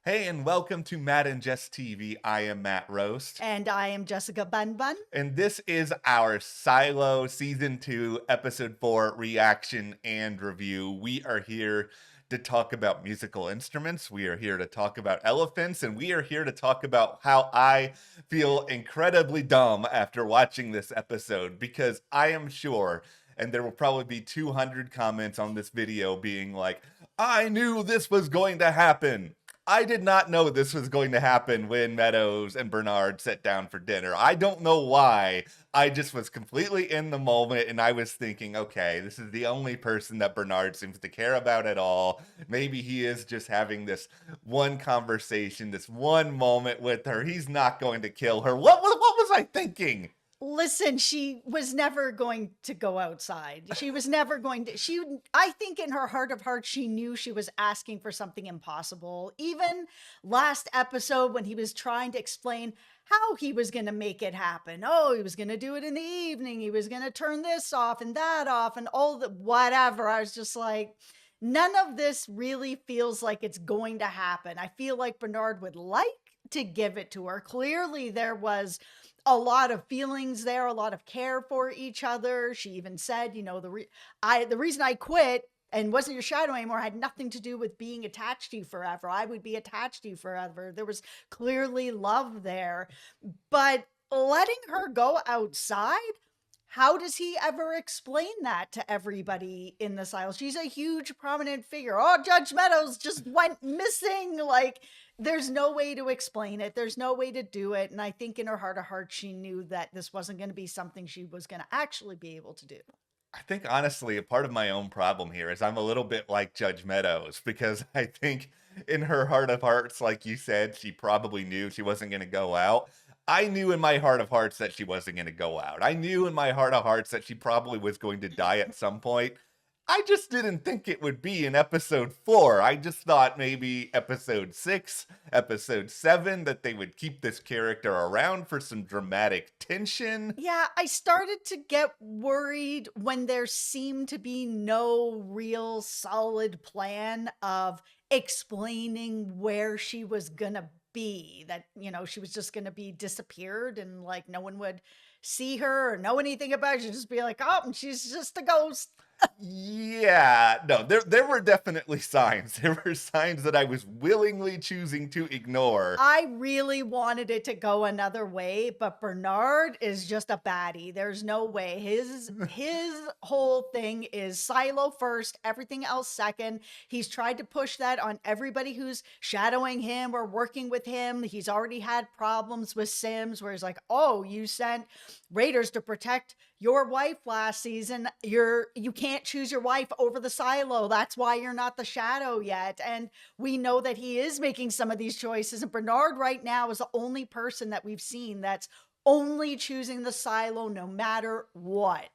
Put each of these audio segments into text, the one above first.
Hey, and welcome to Matt and Jess TV. I am Matt Roast. And I am Jessica Bun Bun. And this is our Silo Season 2, Episode 4 reaction and review. We are here to talk about musical instruments. We are here to talk about elephants. And we are here to talk about how I feel incredibly dumb after watching this episode. Because I am sure, and there will probably be 200 comments on this video being like, I knew this was going to happen. I did not know this was going to happen when Meadows and Bernard sat down for dinner. I don't know why. I just was completely in the moment and I was thinking, okay, this is the only person that Bernard seems to care about at all. Maybe he is just having this one conversation, this one moment with her. He's not going to kill her. What was I thinking? Listen, she was never going to go outside. She was never going to, I think in her heart of hearts, she knew she was asking for something impossible. Even last episode when he was trying to explain how he was going to make it happen. Oh, he was going to do it in the evening. He was going to turn this off and that off and all the whatever. I was just like, none of this really feels like it's going to happen. I feel like Bernard would like to give it to her. Clearly there was a lot of feelings there, a lot of care for each other. She even said, you know, the reason I quit and wasn't your shadow anymore had nothing to do with being attached to you forever. I would be attached to you forever. There was clearly love there, but letting her go outside, how does he ever explain that to everybody in the silo? She's a huge prominent figure. Oh, Judge Meadows just went missing. Like, there's no way to explain it. There's no way to do it. And I think in her heart of hearts, she knew that this wasn't going to be something she was going to actually be able to do. I think honestly, a part of my own problem here is I'm a little bit like Judge Meadows because I think in her heart of hearts, like you said, she probably knew she wasn't going to go out. I knew in my heart of hearts that she wasn't going to go out. I knew in my heart of hearts that she probably was going to die at some point. I just didn't think it would be in episode 4. I just thought maybe episode 6, episode 7, that they would keep this character around for some dramatic tension. Yeah, I started to get worried when there seemed to be no real solid plan of explaining where she was gonna be. That, you know, she was just gonna be disappeared and like no one would see her or know anything about it. She'd just be like, oh, and she's just a ghost. Yeah, no, there were definitely signs. There were signs that I was willingly choosing to ignore. I really wanted it to go another way, but Bernard is just a baddie. There's no way. His whole thing is silo first, everything else second. He's tried to push that on everybody who's shadowing him or working with him. He's already had problems with Sims where he's like, "Oh, you sent raiders to protect your wife last season. You can't choose your wife over the silo. That's why you're not the shadow yet." And we know that he is making some of these choices. And Bernard right now is the only person that we've seen that's only choosing the silo no matter what.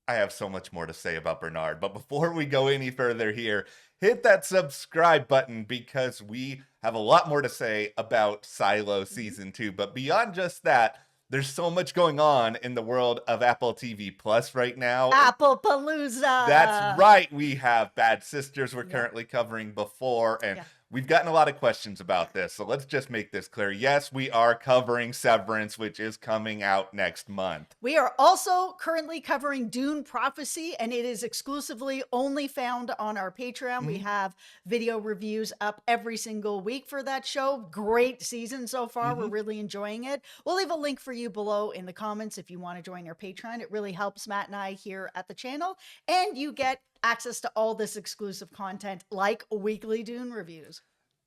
I have so much more to say about Bernard, but before we go any further here, hit that subscribe button because we have a lot more to say about Silo Season 2. But beyond just that, there's so much going on in the world of Apple TV Plus right now. Apple Palooza. That's right. We have Bad Sisters we're currently covering before, and we've gotten a lot of questions about this. So let's just make this clear. Yes, we are covering Severance, which is coming out next month. We are also currently covering Dune Prophecy, and it is exclusively only found on our Patreon. We have video reviews up every single week for that show. Great season so far. We're really enjoying it. We'll leave a link for you below in the comments if you want to join our Patreon. It really helps Matt and I here at the channel, and you get access to all this exclusive content like weekly Dune reviews.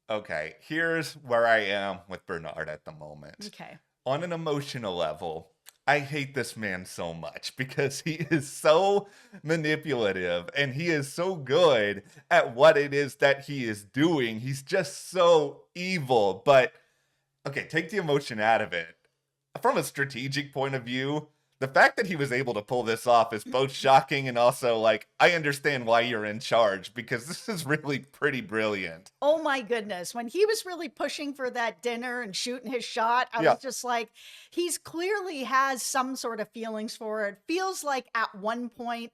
Okay, here's where I am with Bernard at the moment. Okay. On an emotional level, I hate this man so much because he is so manipulative and he is so good at what it is that he is doing. He's just so evil. But, okay, take the emotion out of it. From a strategic point of view, the fact that he was able to pull this off is both shocking and also like, I understand why you're in charge because this is really pretty brilliant. Oh my goodness. When he was really pushing for that dinner and shooting his shot, I was just like, he's clearly has some sort of feelings for it. Feels like at one point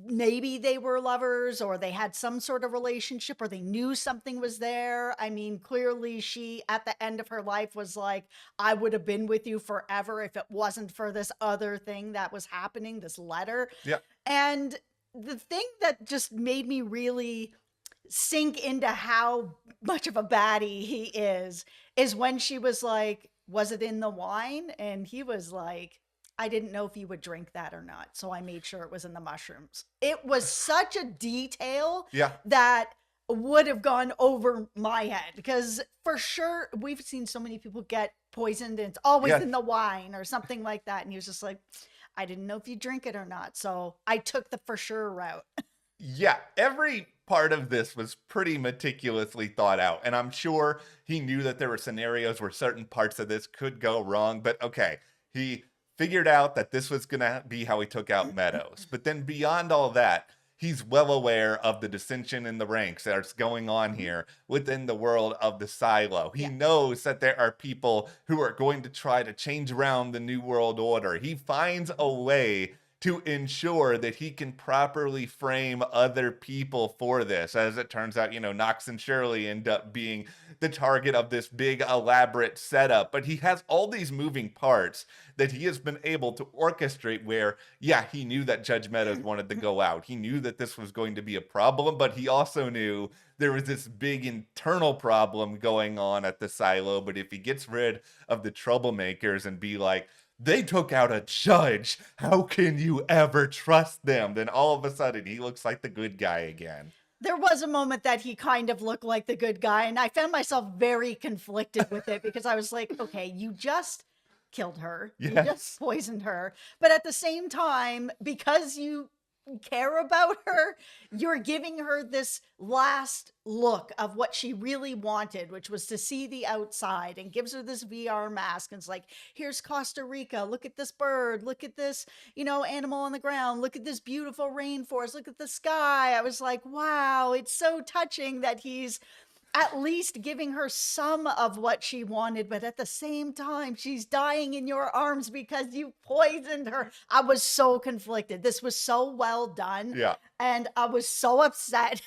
maybe they were lovers or they had some sort of relationship or they knew something was there. I mean, clearly she, at the end of her life, was like, I would have been with you forever if it wasn't for this other thing that was happening, this letter. Yeah. And the thing that just made me really sink into how much of a baddie he is when she was like, was it in the wine? And he was like, I didn't know if you would drink that or not, so I made sure it was in the mushrooms. It was such a detail Yeah. that would have gone over my head, because for sure we've seen so many people get poisoned and it's always Yeah. in the wine or something like that. And he was just like, I didn't know if you drink it or not, so I took the for sure route. Yeah, every part of this was pretty meticulously thought out. And I'm sure he knew that there were scenarios where certain parts of this could go wrong. But okay, he figured out that this was going to be how he took out Meadows. But then beyond all that, he's well aware of the dissension in the ranks that's going on here within the world of the silo. He Yeah. knows that there are people who are going to try to change around the New World Order. He finds a way to ensure that he can properly frame other people for this. As it turns out, Knox and Shirley end up being the target of this big elaborate setup, but he has all these moving parts that he has been able to orchestrate where, yeah, he knew that Judge Meadows wanted to go out. He knew that this was going to be a problem, but he also knew there was this big internal problem going on at the silo. But if he gets rid of the troublemakers and be like, they took out a judge, how can you ever trust them? Then all of a sudden he looks like the good guy again. There was a moment that he kind of looked like the good guy, and I found myself very conflicted with it because I was like, okay, you just killed her. You Yes. just poisoned her. But at the same time, because you care about her, you're giving her this last look of what she really wanted, which was to see the outside, and gives her this VR mask and it's like, here's Costa Rica, look at this bird, look at this, animal on the ground, look at this beautiful rainforest, look at the sky. I was like, wow, it's so touching that he's at least giving her some of what she wanted, but at the same time, she's dying in your arms because you poisoned her. I was so conflicted. This was so well done. Yeah. And I was so upset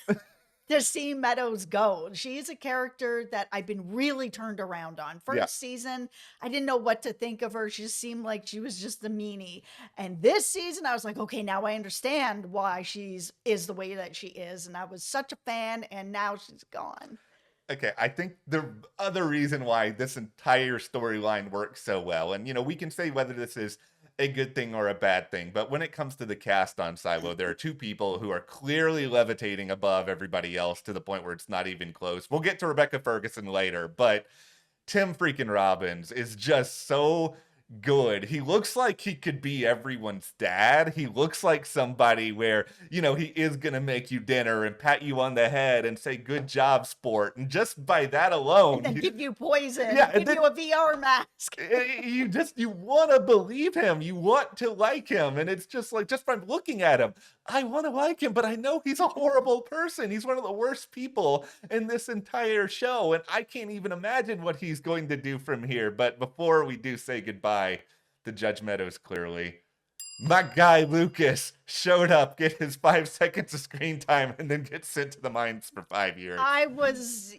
to see Meadows go. She is a character that I've been really turned around on. First season, I didn't know what to think of her. She just seemed like she was just the meanie. And this season, I was like, okay, now I understand why is the way that she is. And I was such a fan, and now she's gone. Okay, I think the other reason why this entire storyline works so well, and we can say whether this is a good thing or a bad thing, but when it comes to the cast on Silo, there are two people who are clearly levitating above everybody else to the point where it's not even close. We'll get to Rebecca Ferguson later, but Tim freaking Robbins is just so good. He looks like he could be everyone's dad. He looks like somebody where, he is going to make you dinner and pat you on the head and say, good job, sport. And just by that alone, And then give you poison, Yeah, and give then- you a VR mask. you want to believe him. You want to like him. And it's just like, just by looking at him, I want to like him, but I know he's a horrible person. He's one of the worst people in this entire show. And I can't even imagine what he's going to do from here. But before we do say goodbye to Judge Meadows, clearly, my guy Lucas showed up, get his 5 seconds of screen time, and then get sent to the mines for 5 years. I was,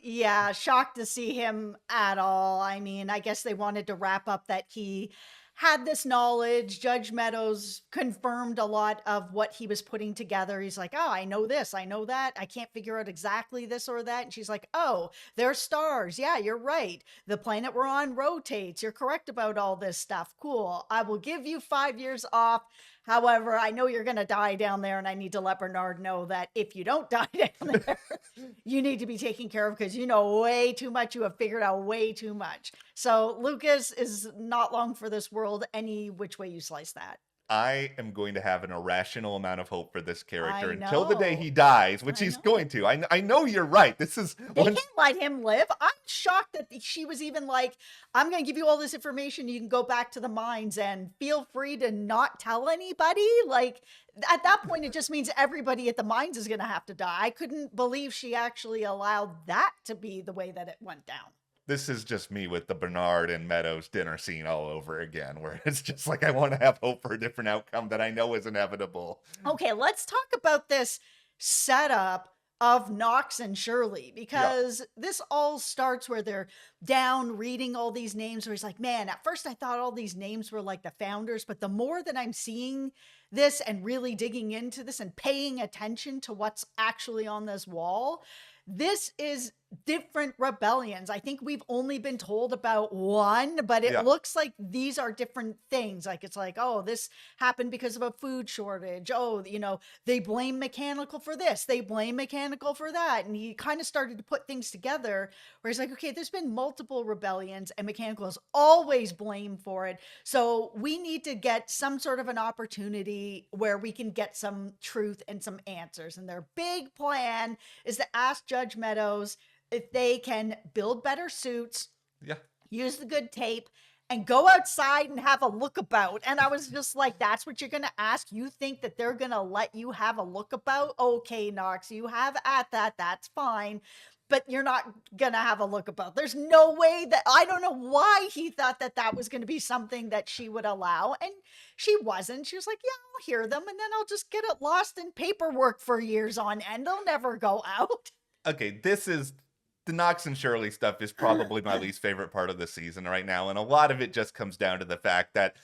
shocked to see him at all. I mean, I guess they wanted to wrap up that he had this knowledge. Judge Meadows confirmed a lot of what he was putting together. He's like, oh, I know this, I know that. I can't figure out exactly this or that. And she's like, oh, they're stars. Yeah, you're right. The planet we're on rotates. You're correct about all this stuff. Cool. I will give you 5 years off. However, I know you're going to die down there, and I need to let Bernard know that if you don't die down there, you need to be taken care of because you know way too much. You have figured out way too much. So Lucas is not long for this world, any which way you slice that. I am going to have an irrational amount of hope for this character I until the day know. he dies, which I he's know. going to. I know you're right. This is They one. can't let him live. I'm shocked that she was even like, I'm going to give you all this information. You can go back to the mines and feel free to not tell anybody. Like, at that point, it just means everybody at the mines is going to have to die. I couldn't believe she actually allowed that to be the way that it went down. This is just me with the Bernard and Meadows dinner scene all over again, where it's just like I want to have hope for a different outcome that I know is inevitable. Okay, let's talk about this setup of Knox and Shirley, Yeah. because this all starts where they're down reading all these names where he's like, man, at first I thought all these names were like the founders, but the more that I'm seeing this and really digging into this and paying attention to what's actually on this wall, this is different rebellions. I think we've only been told about one, but it Yeah. looks like these are different things. Like it's like, oh, this happened because of a food shortage. Oh, they blame mechanical for this, they blame mechanical for that. And he kind of started to put things together where he's like, okay, there's been multiple rebellions and mechanical is always blamed for it. So we need to get some sort of an opportunity where we can get some truth and some answers. And their big plan is to ask Judge Meadows if they can build better suits, Yeah. use the good tape, and go outside and have a lookabout. And I was just like, that's what you're going to ask? You think that they're going to let you have a lookabout? Okay, Knox, you have at that. That's fine. But you're not going to have a lookabout. There's no way that, I don't know why he thought that that was going to be something that she would allow. And she wasn't. She was like, yeah, I'll hear them. And then I'll just get it lost in paperwork for years on end. They'll never go out. Okay, this is the Knox and Shirley stuff is probably my least favorite part of the season right now. And a lot of it just comes down to the fact that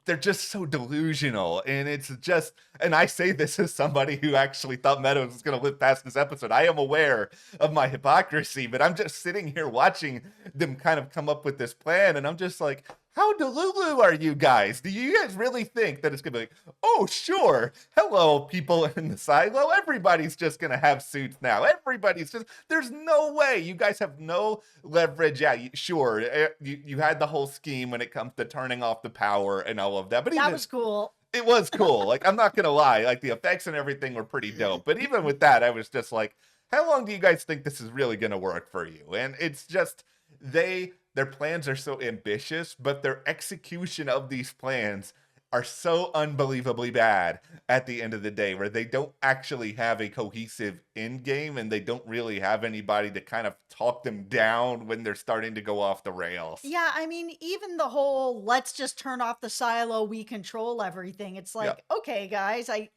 they're just so delusional. And it's just, and I say this as somebody who actually thought Meadows was going to live past this episode. I am aware of my hypocrisy, but I'm just sitting here watching them kind of come up with this plan. And I'm just like, how delulu are you guys? Do you guys really think that it's going to be like, oh, sure. Hello, people in the silo. Everybody's just going to have suits now. Everybody's just, there's no way. You guys have no leverage. Yeah, sure. You had the whole scheme when it comes to turning off the power and all of that. But That was cool. it was cool. Like, I'm not going to lie. Like, the effects and everything were pretty dope. But even with that, I was just like, how long do you guys think this is really going to work for you? And it's just, their plans are so ambitious, but their execution of these plans are so unbelievably bad at the end of the day, where they don't actually have a cohesive end game and they don't really have anybody to kind of talk them down when they're starting to go off the rails. Yeah, I mean, even the whole let's just turn off the silo, we control everything. It's Yeah. like, okay, guys, I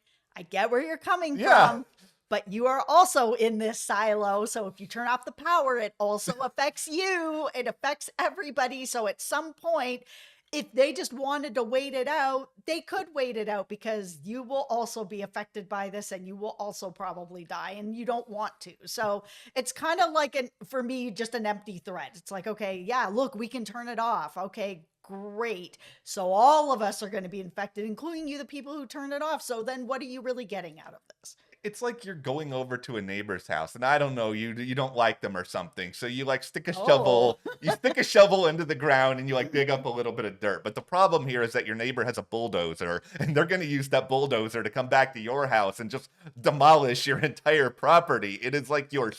get where you're coming Yeah. from, but you are also in this silo. So if you turn off the power, it also affects you. It affects everybody. So at some point, if they just wanted to wait it out, they could wait it out, because you will also be affected by this and you will also probably die and you don't want to. So it's kind of like, for me, just an empty threat. It's like, okay, yeah, look, we can turn it off. Okay, great. So all of us are going to be infected, including you, the people who turn it off. So then what are you really getting out of this? It's like you're going over to a neighbor's house, and I don't know, you don't like them or something, so you like stick a shovel, you stick a shovel into the ground, and you like dig up a little bit of dirt. But the problem here is that your neighbor has a bulldozer, and they're going to use that bulldozer to come back to your house and just demolish your entire property. It is like your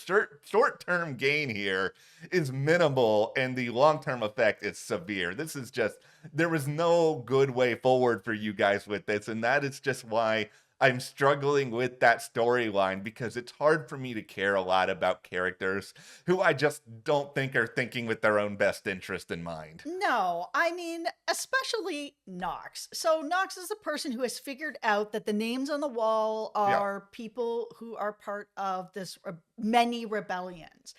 short-term gain here is minimal, and the long-term effect is severe. This is just, there was no good way forward for you guys with this, and that is just why I'm struggling with that storyline, because it's hard for me to care a lot about characters who I just don't think are thinking with their own best interest in mind. No, I mean, especially Knox. So Knox is a person who has figured out that the names on the wall Yeah. are people who are part of this many rebellions.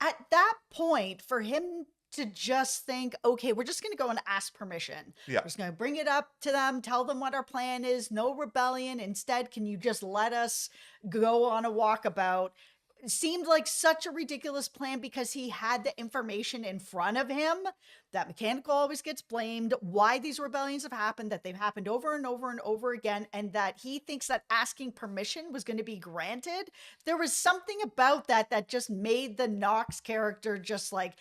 At that point, for him to just think, okay, we're just going to go and ask permission. Yeah. We're just going to bring it up to them, tell them what our plan is, no rebellion. Instead, can you just let us go on a walkabout? It seemed like such a ridiculous plan, because he had the information in front of him that mechanical always gets blamed, why these rebellions have happened, that they've happened over and over and over again, and that he thinks that asking permission was going to be granted. There was something about that that just made the Knox character just like,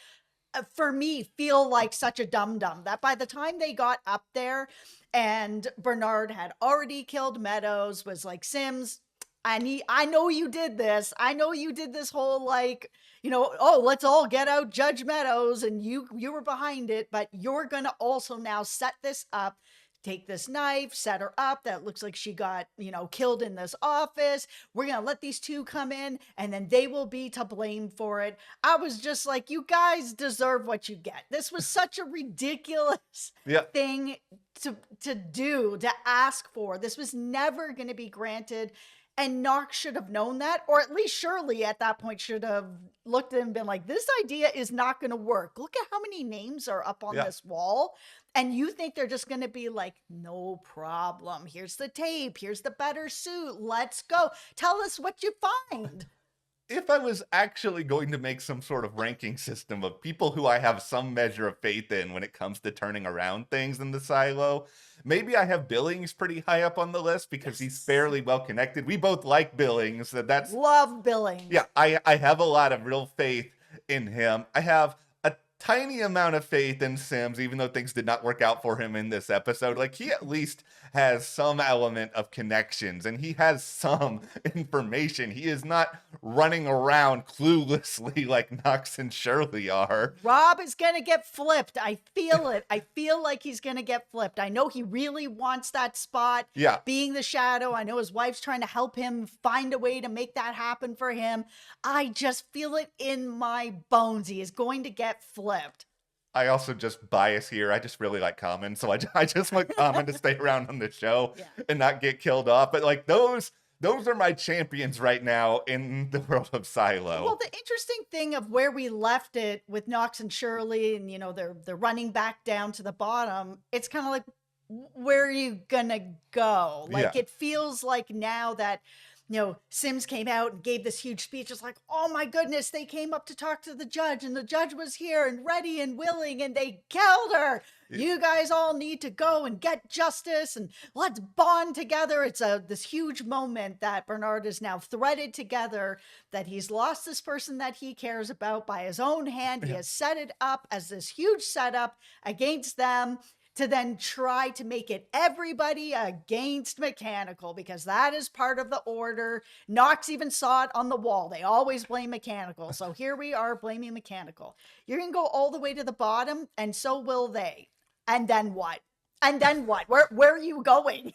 for me, feel like such a dum-dum, that by the time they got up there and Bernard had already killed Meadows, was like, Sims, I know you did this. I know you did this whole, like, oh, let's all get out Judge Meadows, and you were behind it, but you're going to also now set this up take this knife, set her up. That looks like she got, killed in this office. We're going to let these two come in and then they will be to blame for it. I was just like, you guys deserve what you get. This was such a ridiculous Yeah. thing to do, to ask for. This was never going to be granted. And Knox should have known that, or at least Shirley at that point should have looked at him and been like, this idea is not going to work. Look at how many names are up on Yeah. this wall. And you think they're just going to be like, no problem. Here's the tape. Here's the better suit. Let's go. Tell us what you find. If I was actually going to make some sort of ranking system of people who I have some measure of faith in when it comes to turning around things in the silo, maybe I have Billings pretty high up on the list because he's fairly well connected. We both like Billings. That's Love Billings. Yeah, I have a lot of real faith in him. I have a tiny amount of faith in Sims, even though things did not work out for him in this episode. Like, he at least has some element of connections and he has some information. He is not running around cluelessly like Knox and Shirley are. Rob is going to get flipped. I feel it. I feel like he's going to get flipped. I know he really wants that spot. Yeah. Being the shadow. I know his wife's trying to help him find a way to make that happen for him. I just feel it in my bones. He is going to get flipped. I also just bias here. I just really like Common, so I just want Common to stay around on the show and not get killed off. But like those are my champions right now in the world of Silo. Well, the interesting thing of where we left it with Knox and Shirley, and they're running back down to the bottom. It's kind of like, where are you gonna go? Like it feels like now that Sims came out and gave this huge speech. It's like, oh my goodness, they came up to talk to the judge and the judge was here and ready and willing and they killed her. You guys all need to go and get justice and let's bond together. It's this huge moment that Bernard is now threaded together, that he's lost this person that he cares about by his own hand. He has set it up as this huge setup against them, to then try to make it everybody against Mechanical, because that is part of the order. Knox even saw it on the wall. They always blame Mechanical. So here we are blaming Mechanical. You're going to go all the way to the bottom, and so will they. And then what? And then what? Where are you going?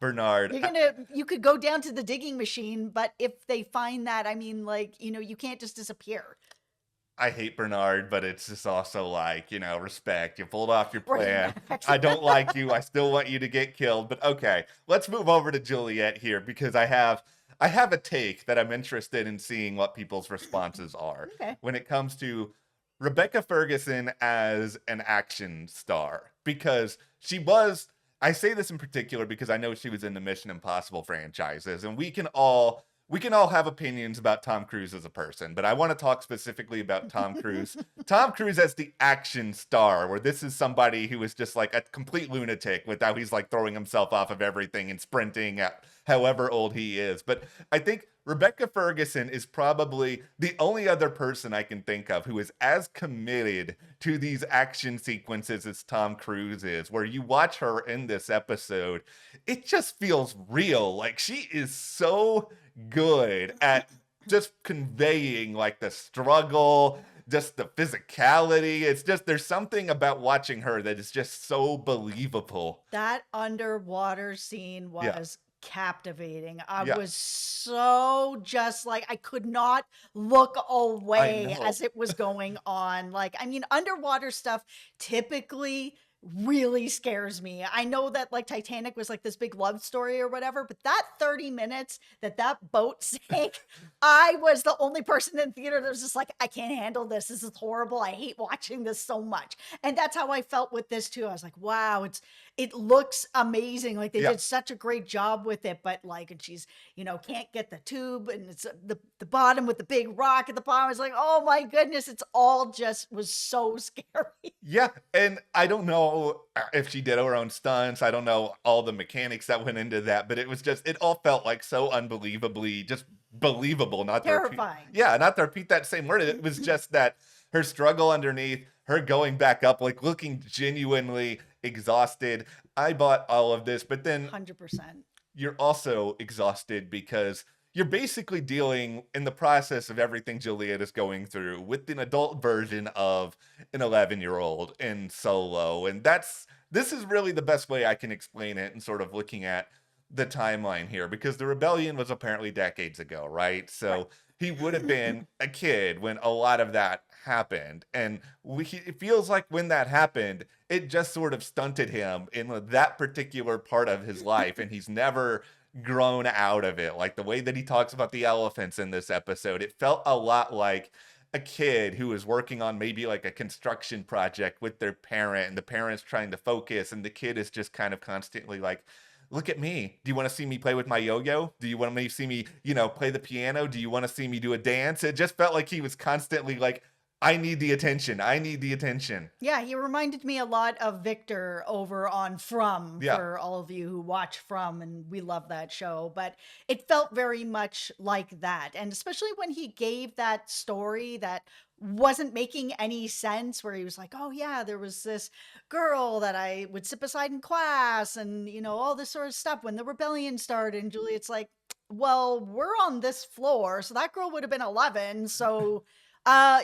Bernard. You could go down to the digging machine, but if they find that, I mean, like, you can't just disappear. I hate Bernard, but it's just also like, respect. You pulled off your plan. I don't like you. I still want you to get killed. But okay, let's move over to Juliet here because I have a take that I'm interested in seeing what people's responses are when it comes to Rebecca Ferguson as an action star, because she was. I say this in particular because I know she was in the Mission Impossible franchises, and we can all have opinions about Tom Cruise as a person, but I want to talk specifically about Tom Cruise. Tom Cruise as the action star, where this is somebody who is just like a complete lunatic with how he's like throwing himself off of everything and sprinting at however old he is. But I think Rebecca Ferguson is probably the only other person I can think of who is as committed to these action sequences as Tom Cruise is, where you watch her in this episode, it just feels real. Like, she is so good at just conveying like the struggle, just the physicality. It's just, there's something about watching her that is just so believable. That underwater scene was captivating. I was so just like, I could not look away as it was going on. Like, I mean, underwater stuff typically really scares me. I know that like Titanic was like this big love story or whatever, but that 30 minutes that boat sank, I was the only person in the theater that was just like, I can't handle this. This is horrible. I hate watching this so much. And that's how I felt with this too. I was like, wow, it looks amazing. Like they did such a great job with it, but like, and she's, can't get the tube and it's the bottom with the big rock at the bottom. I was like, oh my goodness, it's all just was so scary. Yeah. And I don't know if she did her own stunts. I don't know all the mechanics that went into that, but it was just, it all felt like so unbelievably just believable. Not terrifying. Not to repeat that same word. It was just that her struggle underneath, her going back up, like looking genuinely exhausted. I bought all of this, but then 100%. You're also exhausted because you're basically dealing in the process of everything Juliet is going through with an adult version of an 11-year-old in Solo. And that's this is really the best way I can explain it and sort of looking at the timeline here because the rebellion was apparently decades ago, right? Right. So he would have been a kid when a lot of that happened. And it feels like when that happened, it just sort of stunted him in that particular part of his life. And he's never grown out of it. Like the way that he talks about the elephants in this episode, it felt a lot like a kid who was working on maybe like a construction project with their parent and the parent's trying to focus and the kid is just kind of constantly like, look at me. Do you want to see me play with my yo-yo? Do you want to see me, play the piano? Do you want to see me do a dance? It just felt like he was constantly like, I need the attention. I need the attention. Yeah, he reminded me a lot of Victor over on From, Yeah. for all of you who watch From, and we love that show. But it felt very much like that. And especially when he gave that story that wasn't making any sense, where he was like, oh, yeah, there was this girl that I would sit beside in class, and, all this sort of stuff when the rebellion started. And Juliet's like, well, we're on this floor, so that girl would have been 11. So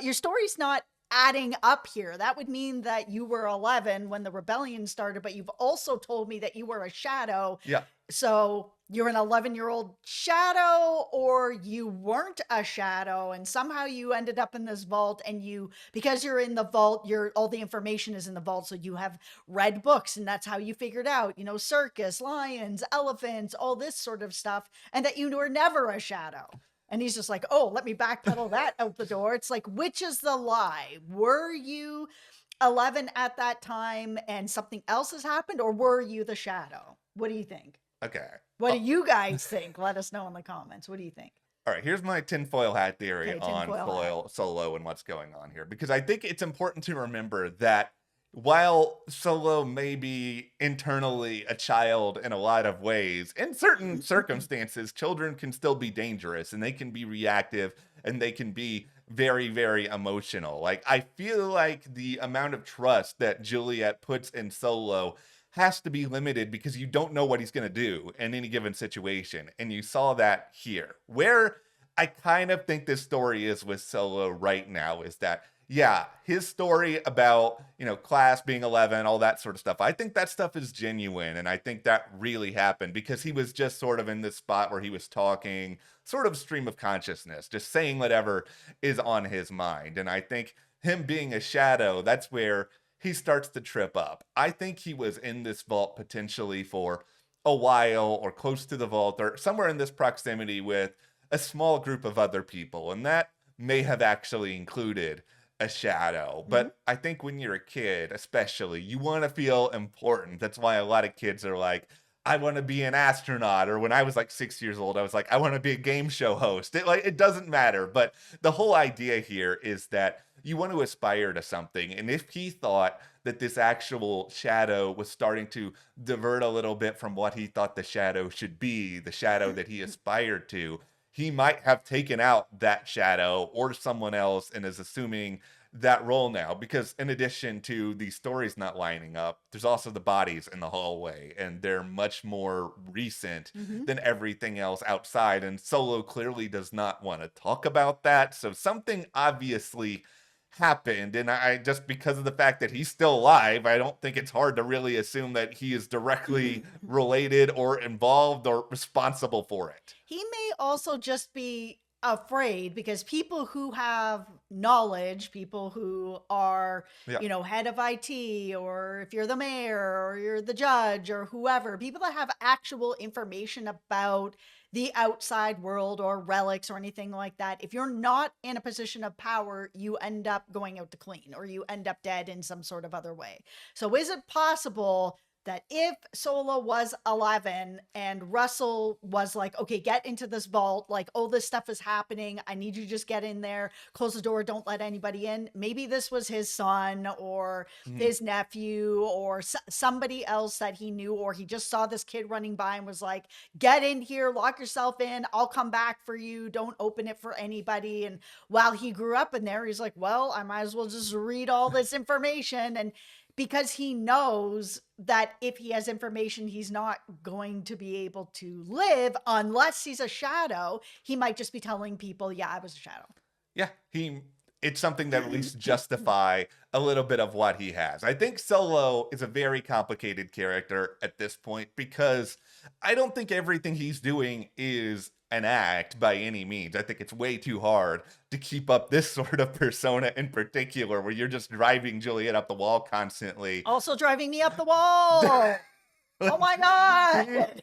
your story's not adding up here. That would mean that you were 11 when the rebellion started, but you've also told me that you were a shadow. Yeah. So you're an 11-year-old shadow, or you weren't a shadow, and somehow you ended up in this vault, and because you're in the vault, all the information is in the vault, so you have read books, and that's how you figured out, circus, lions, elephants, all this sort of stuff, and that you were never a shadow. And he's just like, oh, let me backpedal that out the door. It's like, which is the lie? Were you 11 at that time and something else has happened, or were you the shadow? What do you think? Okay. What do you guys think? Let us know in the comments. What do you think? All right, here's my tinfoil hat theory Okay, on tinfoil Solo and what's going on here. Because I think it's important to remember that while Solo may be internally a child in a lot of ways, in certain circumstances, children can still be dangerous and they can be reactive and they can be very, very emotional. Like, I feel like the amount of trust that Juliet puts in Solo has to be limited because you don't know what he's going to do in any given situation. And you saw that here. Where I kind of think this story is with Solo right now is that, yeah, his story about, class being 11, all that sort of stuff, I think that stuff is genuine. And I think that really happened because he was just sort of in this spot where he was talking sort of stream of consciousness, just saying whatever is on his mind. And I think him being a shadow, that's where he starts to trip up. I think he was in this vault potentially for a while or close to the vault or somewhere in this proximity with a small group of other people. And that may have actually included a shadow. But I think when you're a kid, especially, you want to feel important. That's why a lot of kids are like, I want to be an astronaut. Or when I was like 6 years old, I was like, I want to be a game show host. It doesn't matter. But the whole idea here is that you want to aspire to something. And if he thought that this actual shadow was starting to divert a little bit from what he thought the shadow should be, the shadow that he aspired to, he might have taken out that shadow or someone else and is assuming that role now. Because in addition to the stories not lining up, there's also the bodies in the hallway, and they're much more recent than everything else outside. And Solo clearly does not want to talk about that. So something obviously happened, and I just, because of the fact that he's still alive, I don't think it's hard to really assume that he is directly related or involved or responsible for it. He may also just be afraid because people who have knowledge, people who are, head of IT, or if you're the mayor or you're the judge or whoever, people that have actual information about the outside world or relics or anything like that, if you're not in a position of power, you end up going out to clean, or you end up dead in some sort of other way. So is it possible that if Solo was 11 and Russell was like, okay, get into this vault, like, oh, this stuff is happening, I need you to just get in there, close the door, don't let anybody in. Maybe this was his son or his nephew or somebody else that he knew, or he just saw this kid running by and was like, get in here, lock yourself in, I'll come back for you, don't open it for anybody. And while he grew up in there, he's like, well, I might as well just read all this information. And because he knows that if he has information, he's not going to be able to live unless he's a shadow. He might just be telling people, yeah, I was a shadow. Yeah, he it's something that at least justify a little bit of what he has. I think Solo is a very complicated character at this point because I don't think everything he's doing is an act by any means. I think it's way too hard to keep up this sort of persona in particular, where you're just driving Juliet up the wall constantly. Also driving me up the wall. Oh my God.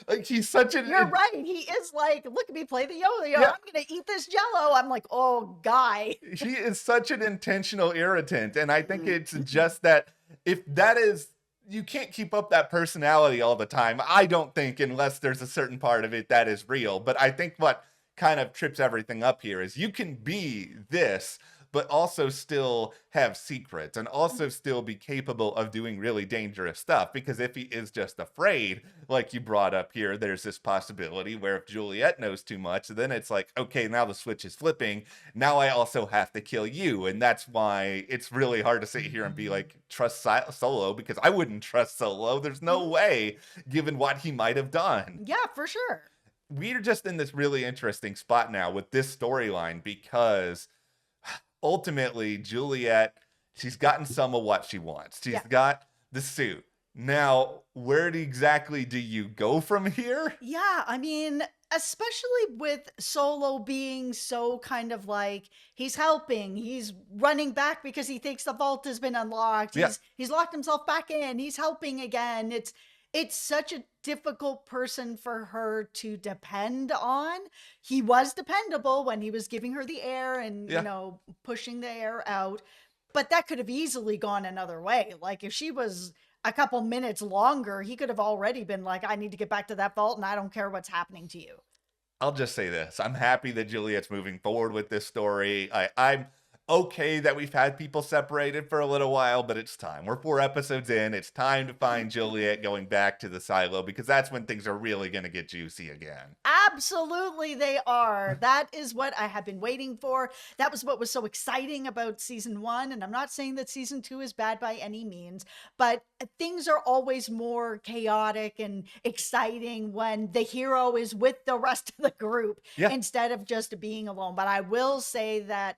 Like he's such an You're right. He is like, look at me play the yo-yo. Yeah. I'm going to eat this Jello. I'm like, oh, guy. He is such an intentional irritant. And I think it's just that if that is, you can't keep up that personality all the time. I don't think, unless there's a certain part of it that is real. But I think what kind of trips everything up here is you can be this, but also still have secrets and also still be capable of doing really dangerous stuff. Because if he is just afraid, like you brought up here, there's this possibility where if Juliet knows too much, then it's like, okay, now the switch is flipping. Now I also have to kill you. And that's why it's really hard to sit here and be like, trust Solo, because I wouldn't trust Solo. There's no way, given what he might have done. Yeah, for sure. We're just in this really interesting spot now with this storyline because ultimately, Juliet, she's gotten some of what she wants. She's got the suit. Now, where exactly do you go from here? Yeah, I mean, especially with Solo being so kind of like, he's helping, he's running back because he thinks the vault has been unlocked. He's locked himself back in, he's helping again. It's such a difficult person for her to depend on. He was dependable when he was giving her the air and, you know, pushing the air out. But that could have easily gone another way. Like if she was a couple minutes longer, he could have already been like, I need to get back to that vault and I don't care what's happening to you. I'll just say this. I'm happy that Juliet's moving forward with this story. I'm okay that we've had people separated for a little while, but it's time. We're 4 episodes in. It's time to find Juliet going back to the silo because that's when things are really going to get juicy again. Absolutely, they are. That is what I have been waiting for. That was what was so exciting about season 1. And I'm not saying that season 2 is bad by any means, but things are always more chaotic and exciting when the hero is with the rest of the group instead of just being alone. But I will say that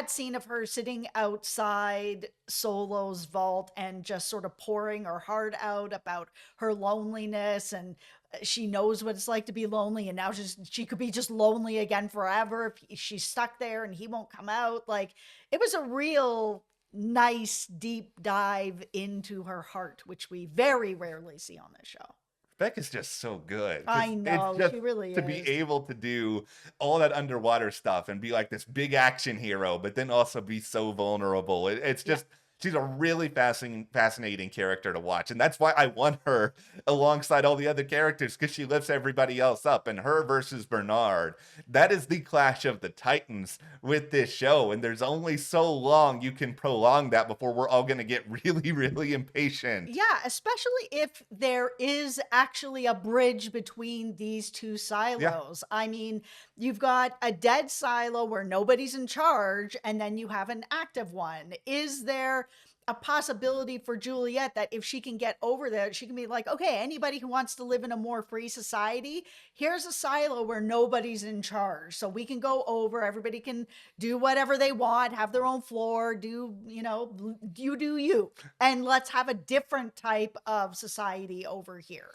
scene of her sitting outside Solo's vault and just sort of pouring her heart out about her loneliness, and she knows what it's like to be lonely, and now she could be just lonely again forever if she's stuck there and he won't come out. Like, it was a real nice deep dive into her heart, which we very rarely see on this show. Becca's just so good. I know, it's just she really to is. be able to do all that underwater stuff and be like this big action hero, but then also be so vulnerable. It's just, she's a really fascinating character to watch. And that's why I want her alongside all the other characters, because she lifts everybody else up. And her versus Bernard, that is the clash of the titans with this show. And there's only so long you can prolong that before we're all going to get really, really impatient. Yeah, especially if there is actually a bridge between these two silos. I mean, you've got a dead silo where nobody's in charge, and then you have an active one. Is there a possibility for Juliet that if she can get over there, she can be like, okay, anybody who wants to live in a more free society, here's a silo where nobody's in charge. So we can go over, everybody can do whatever they want, have their own floor, do, you know, you do you. And let's have a different type of society over here.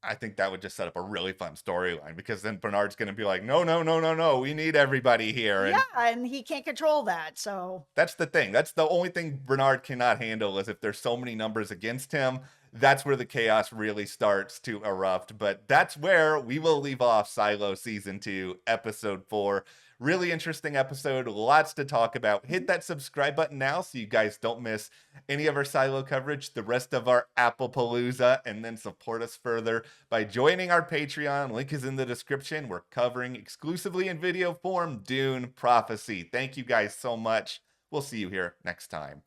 I think that would just set up a really fun storyline, because then Bernard's going to be like, no, we need everybody here. And and he can't control that. So that's the thing. That's the only thing Bernard cannot handle, is if there's so many numbers against him. That's where the chaos really starts to erupt. But that's where we will leave off Silo Season 2, Episode 4. Really interesting episode. Lots to talk about. Hit that subscribe button now so you guys don't miss any of our Silo coverage, the rest of our Applepalooza, and then support us further by joining our Patreon. Link is in the description. We're covering exclusively in video form Dune Prophecy. Thank you guys so much. We'll see you here next time.